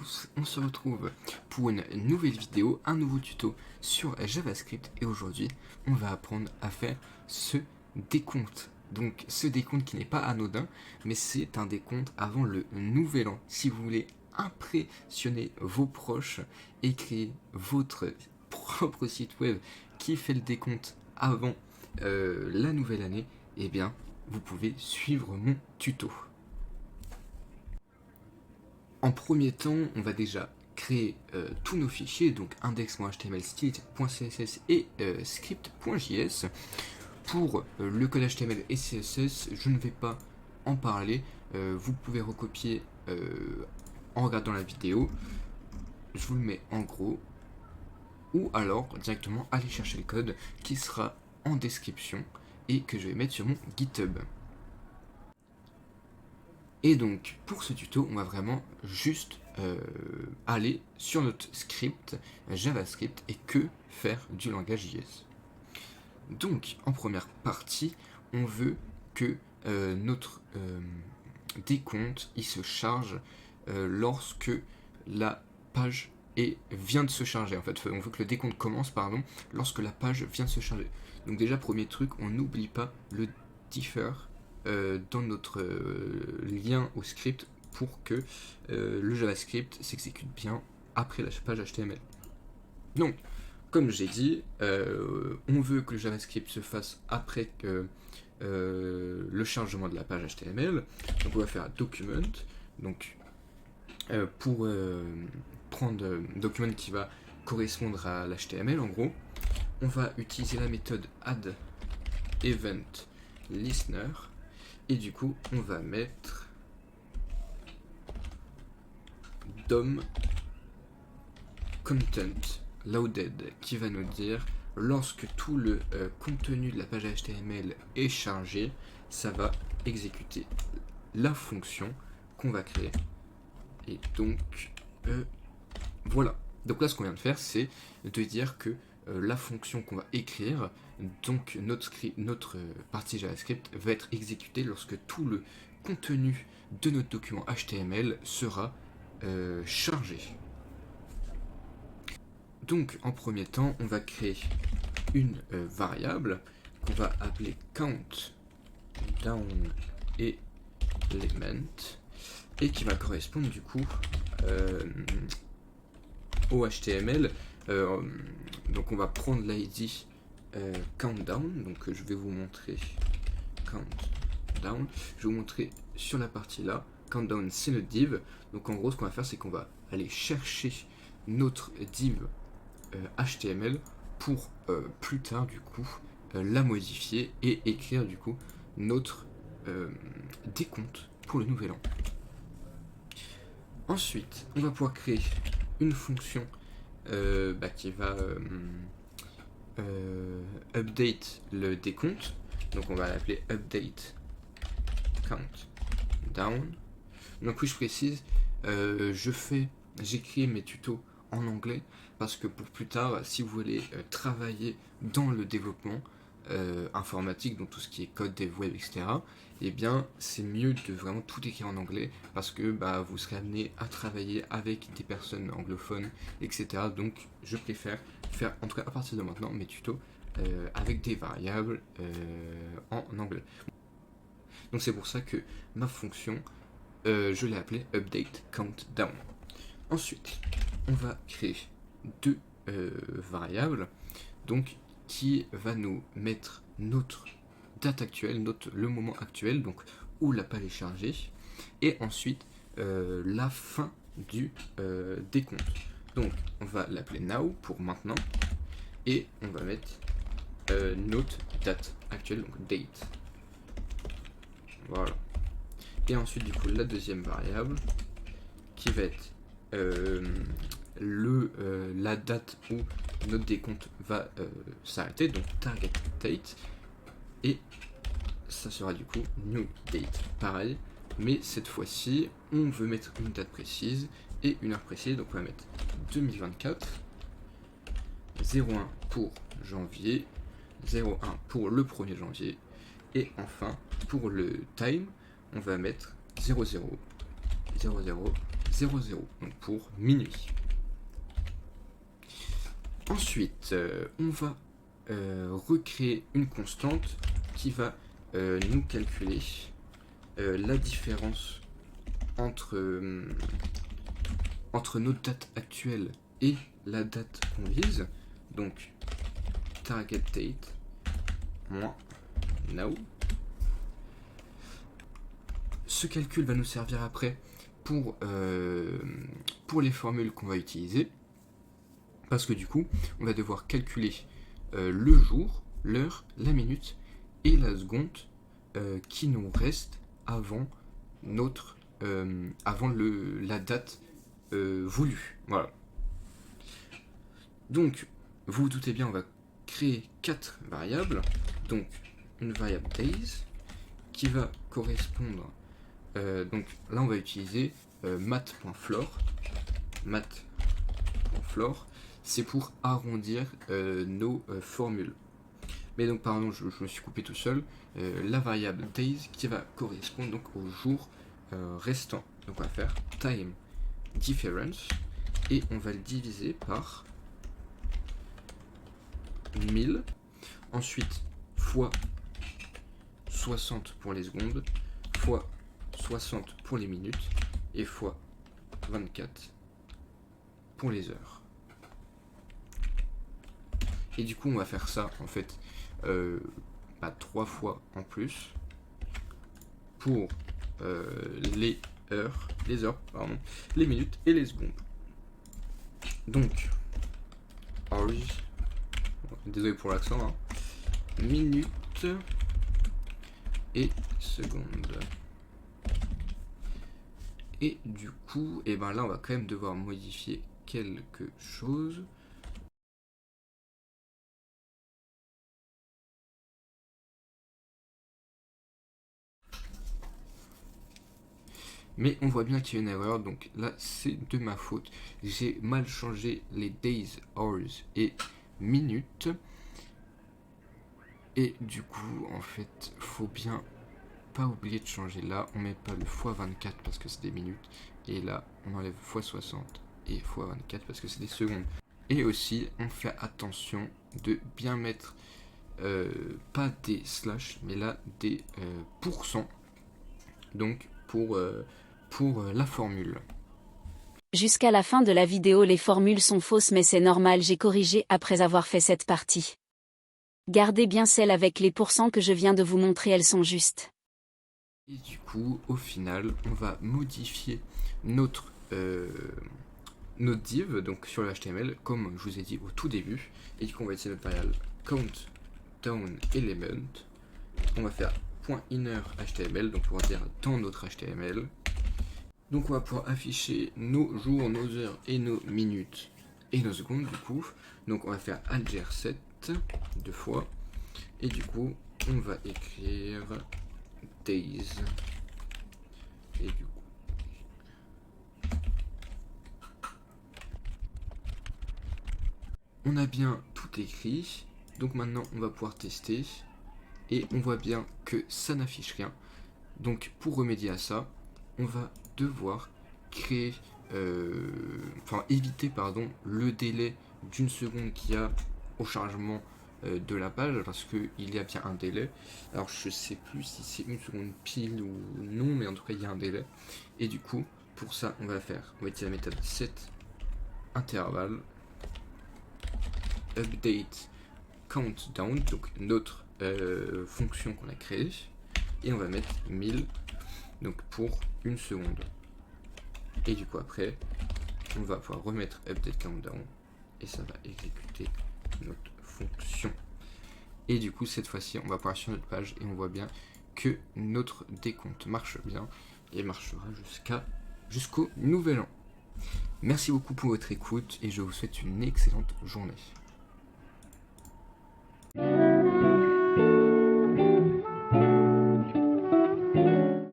tous, on se retrouve pour une nouvelle vidéo, un nouveau tuto sur JavaScript et aujourd'hui on va apprendre à faire ce décompte. Donc ce décompte qui n'est pas anodin mais c'est un décompte avant le nouvel an. Si vous voulez impressionner vos proches et créer votre propre site web qui fait le décompte avant la nouvelle année, eh bien vous pouvez suivre mon tuto. En premier temps, on va déjà créer tous nos fichiers, donc index.html, style.css et script.js. Pour le code HTML et CSS, je ne vais pas en parler. Vous pouvez recopier en regardant la vidéo. Je vous le mets en gros. Ou alors directement aller chercher le code qui sera en description et que je vais mettre sur mon GitHub. Et donc, pour ce tuto, on va vraiment juste aller sur notre script JavaScript et que faire du langage JS. Donc, en première partie, on veut que notre décompte il se charge lorsque la page vient de se charger. En fait, on veut que le décompte commence, lorsque la page vient de se charger. Donc déjà, premier truc, on n'oublie pas le differ dans notre lien au script pour que le JavaScript s'exécute bien après la page HTML. Donc, comme j'ai dit, on veut que le JavaScript se fasse après que le chargement de la page HTML. Donc on va faire document, donc pour prendre un document qui va correspondre à l'HTML en gros. On va utiliser la méthode addEventListener. Et du coup, on va mettre DOM content loaded qui va nous dire lorsque tout le contenu de la page HTML est chargé, ça va exécuter la fonction qu'on va créer. Et donc, voilà. Donc là, ce qu'on vient de faire, c'est de dire que la fonction qu'on va écrire, donc notre partie JavaScript, va être exécutée lorsque tout le contenu de notre document HTML sera chargé. Donc en premier temps, on va créer une variable qu'on va appeler countDown et element et qui va correspondre du coup au HTML. Donc on va prendre l'ID countdown, donc je vais vous montrer countdown, je vais vous montrer sur la partie là. Countdown c'est notre div, donc en gros ce qu'on va faire c'est qu'on va aller chercher notre div HTML pour plus tard du coup la modifier et écrire du coup notre décompte pour le nouvel an. Ensuite on va pouvoir créer une fonction qui va update le décompte, donc on va l'appeler update countdown. Donc oui, je précise, j'écris mes tutos en anglais parce que pour plus tard, si vous voulez travailler dans le développement informatique, donc tout ce qui est code, dev web, etc., eh bien c'est mieux de vraiment tout écrire en anglais parce que vous serez amené à travailler avec des personnes anglophones, etc. Donc je préfère faire, en tout cas à partir de maintenant, mes tutos avec des variables en anglais. Donc c'est pour ça que ma fonction, je l'ai appelée update countdown. Ensuite, on va créer deux variables, donc qui va nous mettre notre date actuelle, le moment actuel, donc où la page est chargée, et ensuite la fin du décompte. Donc on va l'appeler now pour maintenant, et on va mettre notre date actuelle, donc date. Voilà. Et ensuite du coup la deuxième variable qui va être la date où notre décompte va s'arrêter, donc target date, et ça sera du coup new date, pareil, mais cette fois-ci on veut mettre une date précise et une heure précise, donc on va mettre 2024, 01 pour janvier, 01 pour le 1er janvier, et enfin pour le time on va mettre 00, 00, 00, donc pour minuit. Ensuite, on va recréer une constante qui va nous calculer la différence entre notre date actuelle et la date qu'on vise. Donc, target date moins now. Ce calcul va nous servir après pour les formules qu'on va utiliser. Parce que du coup, on va devoir calculer le jour, l'heure, la minute et la seconde qui nous reste avant la date voulue. Voilà. Donc, vous vous doutez bien, on va créer 4 variables. Donc, une variable days qui va correspondre. Donc là, on va utiliser math.floor. Math.floor, c'est pour arrondir nos formules. Mais donc, pardon, je me suis coupé tout seul. La variable days qui va correspondre donc au jour restant. Donc, on va faire time difference et on va le diviser par 1000. Ensuite, fois 60 pour les secondes, fois 60 pour les minutes et fois 24 pour les heures. Et du coup, on va faire ça en fait 3 fois en plus pour les heures, les minutes et les secondes. Donc, hours, désolé pour l'accent, hein, minutes et secondes. Et du coup, là on va quand même devoir modifier quelque chose. Mais on voit bien qu'il y a une erreur, donc là c'est de ma faute. J'ai mal changé les days, hours et minutes. Et du coup, en fait, faut bien pas oublier de changer là. On met pas le x24 parce que c'est des minutes. Et là, on enlève x60 et x24 parce que c'est des secondes. Et aussi, on fait attention de bien mettre pas des slash, mais là des pourcents. Donc pour la formule. Jusqu'à la fin de la vidéo, les formules sont fausses, mais c'est normal, j'ai corrigé après avoir fait cette partie. Gardez bien celles avec les pourcents que je viens de vous montrer, elles sont justes. Et du coup, au final, on va modifier notre div, donc sur le HTML, comme je vous ai dit au tout début. Et du coup, on va utiliser notre variable countDownElement. On va faire .inner HTML, donc pour dire dans notre HTML. Donc on va pouvoir afficher nos jours, nos heures et nos minutes et nos secondes du coup. Donc on va faire alger7 deux fois. Et du coup, on va écrire days. Et du coup, on a bien tout écrit. Donc maintenant, on va pouvoir tester. Et on voit bien que ça n'affiche rien. Donc pour remédier à ça, on va devoir créer, éviter le délai d'une seconde qu'il y a au chargement de la page, parce qu'il y a bien un délai. Alors je sais plus si c'est une seconde pile ou non, mais en tout cas il y a un délai. Et du coup, pour ça, on va utiliser la méthode setInterval update countdown, donc notre fonction qu'on a créée, et on va mettre 1000 donc pour une seconde. Et du coup après, on va pouvoir remettre update countdown et ça va exécuter notre fonction. Et du coup cette fois-ci, on va pouvoir sur notre page et on voit bien que notre décompte marche bien et marchera jusqu'au nouvel an. Merci beaucoup pour votre écoute et je vous souhaite une excellente journée.